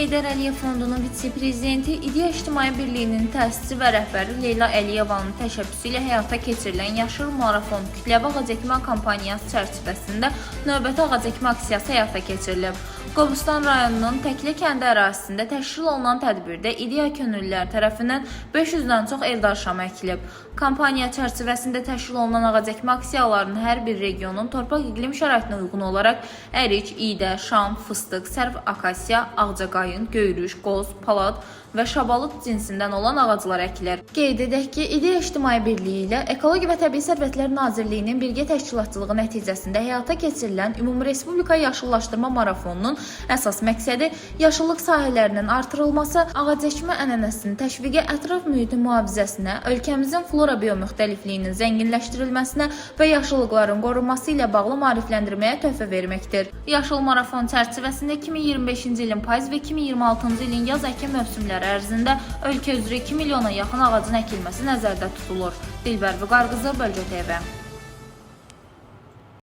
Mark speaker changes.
Speaker 1: Heydər Əliyev Fondunun vitse-prezidenti İdeya İctimai Birliyinin təsisçi və rəhbəri Leyla Əliyevanın təşəbbüsü ilə həyata keçirilən Yaşıl Marafon kütləvi ağacəkmə kampaniyası çərçivəsində növbəti ağacəkmə aksiyası həyata keçirilib. Qobustan rayonunun Təklə kəndi ərazisində təşkil olunan tədbirdə ideya könüllülər tərəfindən 500-dən çox eldar şam əkilib. Kampaniya çərçivəsində təşkil olunan ağacəkmə aksiyalarının hər bir regionun torpaq iqlim şəraitinə uyğun olaraq ərik, iydə, şam, fıstıq, sərv akasiya, ağcaqayın, göyrüş, qoz, palad və şabalıd cinsindən olan ağaclar əkilir. Qeyd edək ki, İdeya İctimai Birliyi ilə Ekologiya və Təbii Sərvətlər Nazirliyinin birgə təşkilatçılığı nəticəsində həyata keçirilən Ümumrespublika Yaşıllaşdırma Marafonunun əsas məqsədi yaşıllıq sahələrinin artırılması, ağacəkmə ənənəsinin təşviqi, ətraf mühitin mühafizəsinə, ölkəmizin flora biomüxtəlifliyinin zənginləşdirilməsinə və yaşıllıqların qorunması ilə bağlı maarifləndirməyə töhfə verməkdir. Yaşıl Marafon çərçivəsində 2025-ci ilin payız və 2026-cı ilin yaz əkim mövsümləri ərzində ölkə üzrə 2 milyona yaxın ağacın əkilməsi nəzərdə tutulur. Dilbər Vüqar qızı, Bölgə TV.